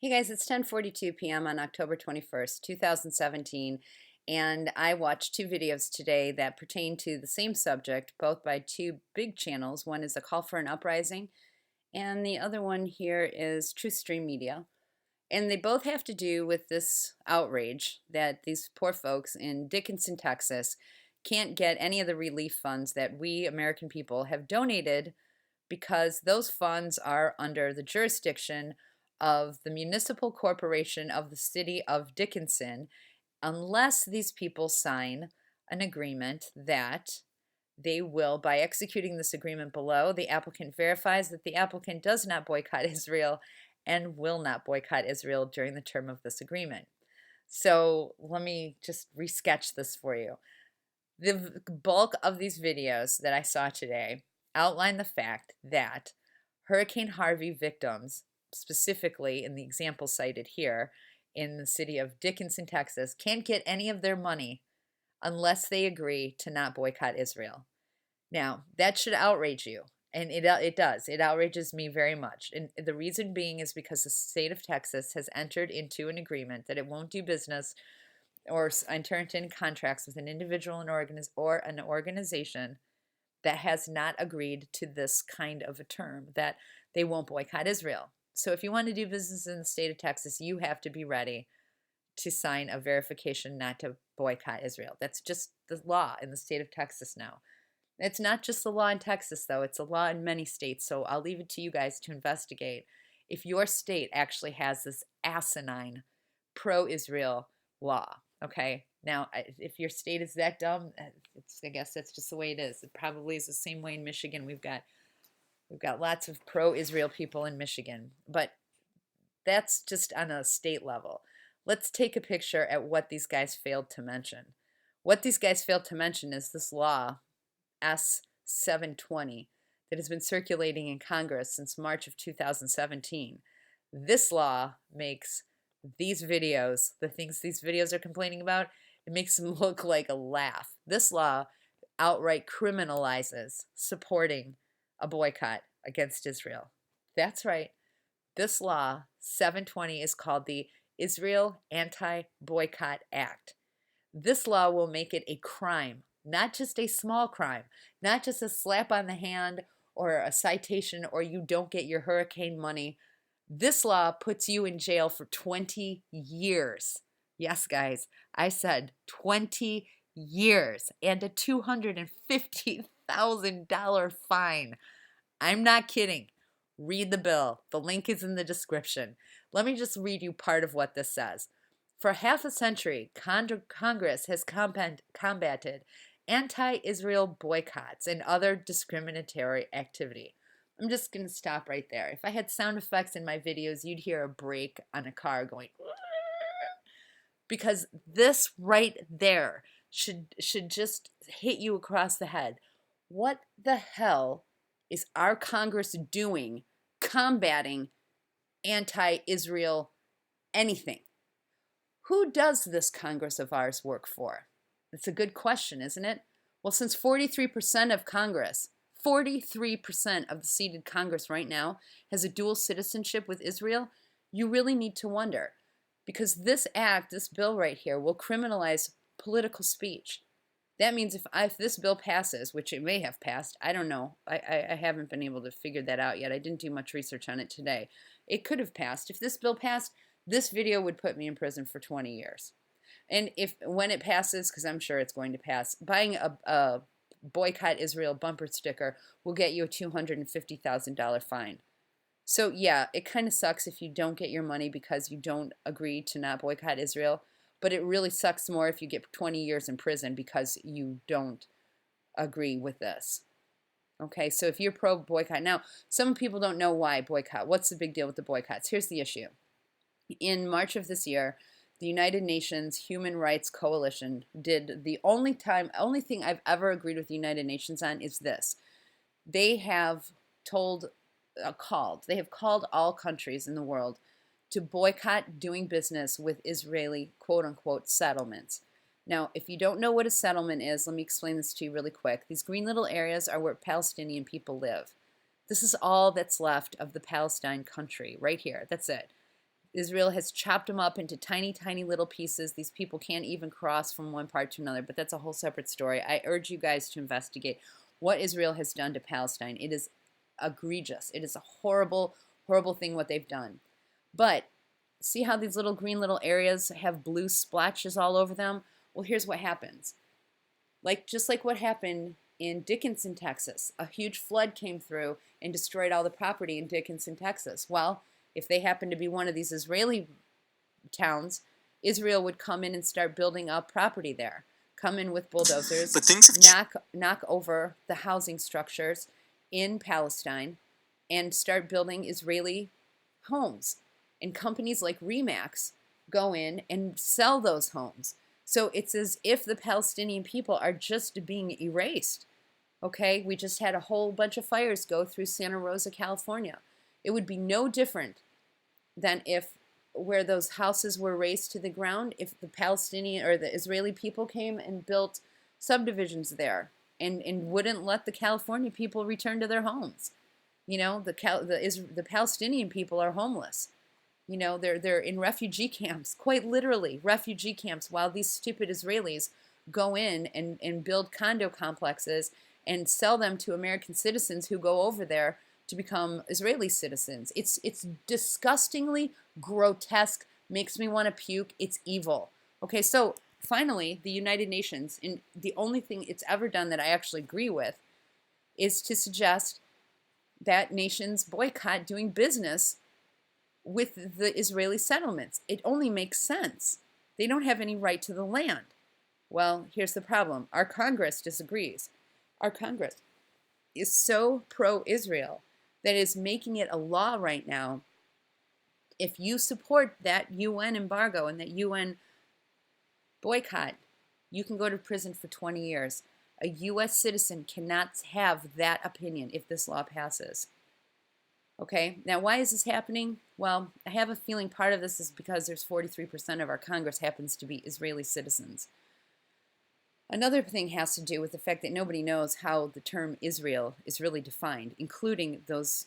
Hey guys, it's 10:42 p.m. on October 21st, 2017, and I watched two videos today that pertain to the same subject, both by two big channels. One is a call for an uprising, and the other one here is Truth Stream Media. And they both have to do with this outrage that these poor folks in Dickinson, Texas, can't get any of the relief funds that we American people have donated because those funds are under the jurisdiction of the municipal corporation of the city of Dickinson, unless these people sign an agreement that they will, by executing this agreement below, the applicant verifies that the applicant does not boycott Israel and will not boycott Israel during the term of this agreement. So let me just resketch this for you. The bulk of these videos that I saw today outline the fact that Hurricane Harvey victims, specifically in the example cited here in the city of Dickinson, Texas, can't get any of their money unless they agree to not boycott Israel. Now, that should outrage you, and it does. It outrages me very much. And the reason being is because the state of Texas has entered into an agreement that it won't do business or enter into contracts with an individual or an organization that has not agreed to this kind of a term, that they won't boycott Israel. So if you want to do business in the state of Texas, you have to be ready to sign a verification not to boycott Israel. That's just the law in the state of Texas now. It's not just the law in Texas, though. It's a law in many states. So I'll leave it to you guys to investigate if your state actually has this asinine pro-Israel law. Okay. Now, if your state is that dumb, I guess that's just the way it is. It probably is the same way in Michigan. We've got lots of pro-Israel people in Michigan, but that's just on a state level. Let's take a picture at what these guys failed to mention. What these guys failed to mention is this law, S.720, that has been circulating in Congress since March of 2017. This law makes these videos, the things these videos are complaining about, it makes them look like a laugh. This law outright criminalizes supporting a boycott against Israel. That's right. This law, 720, is called the Israel Anti-Boycott Act. This law will make it a crime, not just a small crime, not just a slap on the hand or a citation or you don't get your hurricane money. This law puts you in jail for 20 years. Yes, guys, I said 20 years and a $250,000 fine. I'm not kidding. Read the bill. The link is in the description. Let me just read you part of what this says. For half a century, Congress has combated anti-Israel boycotts and other discriminatory activity. I'm just going to stop right there. If I had sound effects in my videos, you'd hear a brake on a car going, because this right there should just hit you across the head. What the hell is our Congress doing combating anti-Israel anything? Who does this Congress of ours work for? It's a good question, isn't it? Well, since 43% of Congress, 43% of the seated Congress right now has a dual citizenship with Israel, you really need to wonder. Because this act, this bill right here, will criminalize political speech. That means if this bill passes, which it may have passed, I don't know. I haven't been able to figure that out yet. I didn't do much research on it today. It could have passed. If this bill passed, this video would put me in prison for 20 years. And when it passes, because I'm sure it's going to pass, buying a boycott Israel bumper sticker will get you a $250,000 fine. So yeah, it kind of sucks if you don't get your money because you don't agree to not boycott Israel, but it really sucks more if you get 20 years in prison because you don't agree with this. Okay, so if you're pro boycott, now some people don't know why boycott. What's the big deal with the boycotts? Here's the issue. In March of this year, the United Nations Human Rights Coalition did the only thing I've ever agreed with the United Nations on is this. They have called all countries in the world to boycott doing business with Israeli quote-unquote settlements. Now, if you don't know what a settlement is, let me explain this to you really quick. These green little areas are where Palestinian people live. This is all that's left of the Palestine country right here. That's it. Israel has chopped them up into tiny, tiny little pieces. These people can't even cross from one part to another, but that's a whole separate story. I urge you guys to investigate what Israel has done to Palestine. It is egregious. It is a horrible, horrible thing what they've done. But see how these little green little areas have blue splotches all over them? Well, here's what happens. Just like what happened in Dickinson, Texas. A huge flood came through and destroyed all the property in Dickinson, Texas. Well, if they happen to be one of these Israeli towns, Israel would come in and start building up property there. Come in with bulldozers, But things have knock over the housing structures in Palestine, and start building Israeli homes. And companies like Remax go in and sell those homes. So it's as if the Palestinian people are just being erased. Okay, we just had a whole bunch of fires go through Santa Rosa, California. It would be no different than if where those houses were razed to the ground, if the Palestinian or the Israeli people came and built subdivisions there and wouldn't let the California people return to their homes. You know, the Palestinian people are homeless. You know, they're in refugee camps, quite literally refugee camps, while these stupid Israelis go in and build condo complexes and sell them to American citizens who go over there to become Israeli citizens. It's disgustingly grotesque, makes me want to puke. It's evil. Okay, so finally, the United Nations, and the only thing it's ever done that I actually agree with, is to suggest that nations boycott doing business with the Israeli settlements. It only makes sense. They don't have any right to the land. Well, here's the problem. Our Congress disagrees. Our Congress is so pro-Israel that is making it a law right now. If you support that UN embargo and that UN boycott, you can go to prison for 20 years. A U.S. citizen cannot have that opinion if this law passes. Okay, now why is this happening? Well, I have a feeling part of this is because there's 43% of our Congress happens to be Israeli citizens. Another thing has to do with the fact that nobody knows how the term Israel is really defined, including those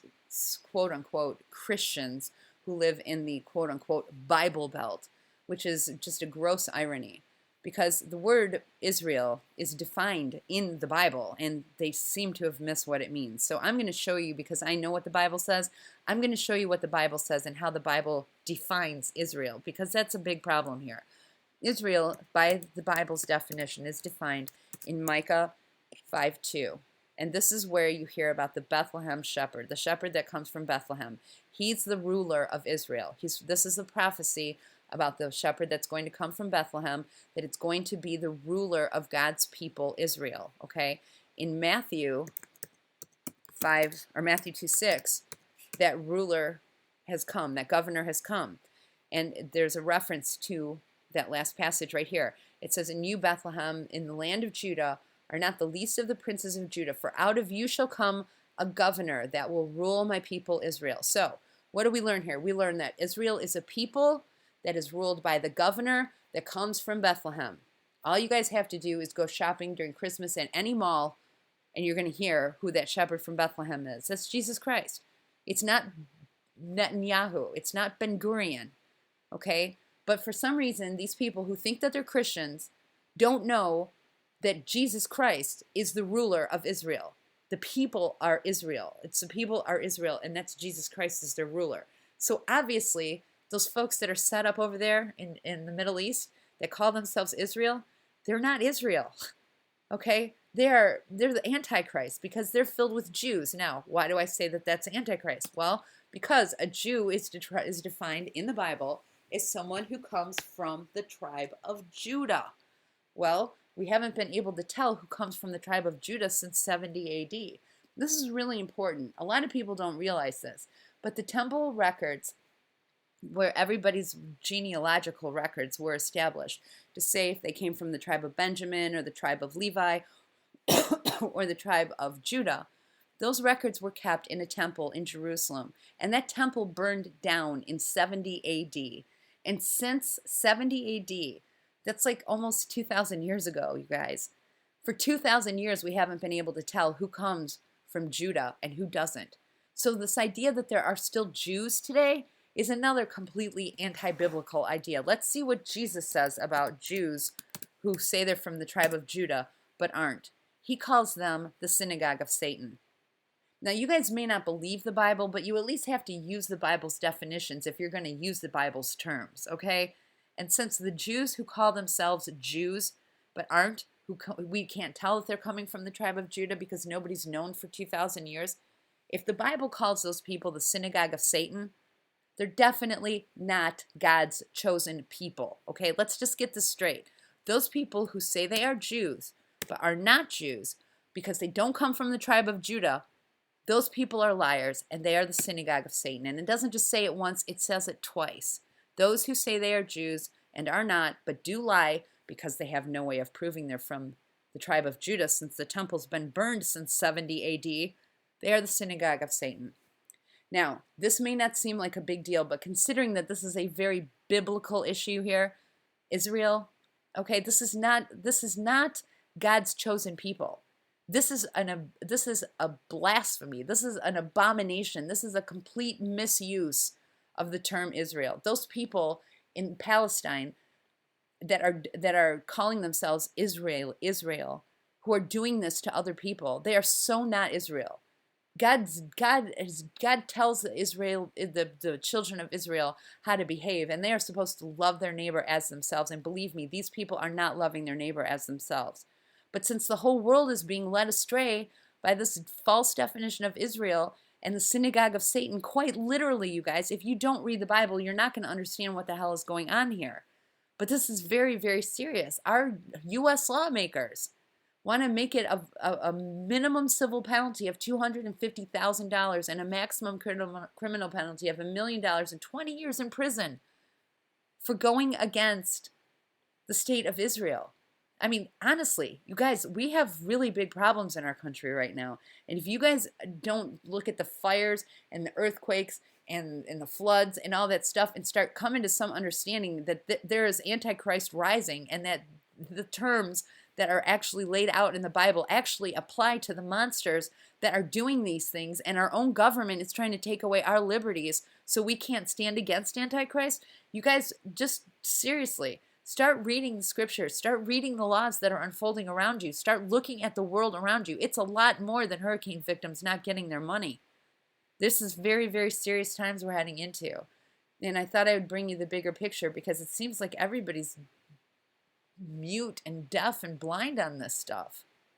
quote-unquote Christians who live in the quote-unquote Bible Belt, which is just a gross irony, because the word Israel is defined in the Bible, and they seem to have missed what it means. So I'm going to show you, because I know what the Bible says, I'm going to show you what the Bible says and how the Bible defines Israel, because that's a big problem here. Israel, by the Bible's definition, is defined in Micah 5:2. And this is where you hear about the Bethlehem shepherd, the shepherd that comes from Bethlehem. He's the ruler of Israel. This is a prophecy about the shepherd that's going to come from Bethlehem, that it's going to be the ruler of God's people, Israel. Okay? In Matthew 2:6, that ruler has come, that governor has come. And there's a reference to that last passage right here. It says, "And you, Bethlehem, in the land of Judah, are not the least of the princes of Judah, for out of you shall come a governor that will rule my people Israel." So, what do we learn here? We learn that Israel is a people that is ruled by the governor that comes from Bethlehem. All you guys have to do is go shopping during Christmas at any mall, and you're going to hear who that shepherd from Bethlehem is. That's Jesus Christ. It's not Netanyahu. It's not Ben-Gurion. Okay? But for some reason, these people who think that they're Christians don't know that Jesus Christ is the ruler of Israel. The people are Israel. It's the people are Israel, and that's Jesus Christ as their ruler. So obviously, those folks that are set up over there in the Middle East that call themselves Israel, they're not Israel. Okay? They're the Antichrist, because they're filled with Jews. Now, why do I say that that's Antichrist? Well, because a Jew is defined in the Bible is someone who comes from the tribe of Judah. Well, we haven't been able to tell who comes from the tribe of Judah since 70 AD. This is really important. A lot of people don't realize this, but the temple records, where everybody's genealogical records were established to say if they came from the tribe of Benjamin or the tribe of Levi or the tribe of Judah, those records were kept in a temple in Jerusalem, and that temple burned down in 70 AD. And since 70 AD, that's like almost 2,000 years ago, you guys. For 2,000 years, we haven't been able to tell who comes from Judah and who doesn't. So this idea that there are still Jews today is another completely anti-biblical idea. Let's see what Jesus says about Jews who say they're from the tribe of Judah but aren't. He calls them the synagogue of Satan. Now, you guys may not believe the Bible, but you at least have to use the Bible's definitions if you're going to use the Bible's terms, okay? And since the Jews who call themselves Jews but aren't, we can't tell if they're coming from the tribe of Judah because nobody's known for 2,000 years, if the Bible calls those people the synagogue of Satan, they're definitely not God's chosen people, okay? Let's just get this straight. Those people who say they are Jews but are not Jews because they don't come from the tribe of Judah, those people are liars, and they are the synagogue of Satan. And it doesn't just say it once, it says it twice. Those who say they are Jews and are not, but do lie because they have no way of proving they're from the tribe of Judah since the temple's been burned since 70 AD, they are the synagogue of Satan. Now, this may not seem like a big deal, but considering that this is a very biblical issue here, Israel, okay, this is not God's chosen people. This is a blasphemy. This is an abomination. This is a complete misuse of the term Israel. Those people in Palestine that are calling themselves Israel, who are doing this to other people, they are so not Israel. God tells Israel, the children of Israel, how to behave, and they are supposed to love their neighbor as themselves. And believe me, these people are not loving their neighbor as themselves. But since the whole world is being led astray by this false definition of Israel and the synagogue of Satan, quite literally, you guys, if you don't read the Bible, you're not going to understand what the hell is going on here. But this is very, very serious. Our U.S. lawmakers want to make it a minimum civil penalty of $250,000 and a maximum criminal penalty of $1 million and 20 years in prison for going against the state of Israel. I mean, honestly, you guys, we have really big problems in our country right now. And if you guys don't look at the fires and the earthquakes and the floods and all that stuff and start coming to some understanding that there is Antichrist rising and that the terms that are actually laid out in the Bible actually apply to the monsters that are doing these things, and our own government is trying to take away our liberties so we can't stand against Antichrist, you guys, just seriously, start reading the scriptures. Start reading the laws that are unfolding around you. Start looking at the world around you. It's a lot more than hurricane victims not getting their money. This is very, very serious times we're heading into. And I thought I would bring you the bigger picture because it seems like everybody's mute and deaf and blind on this stuff.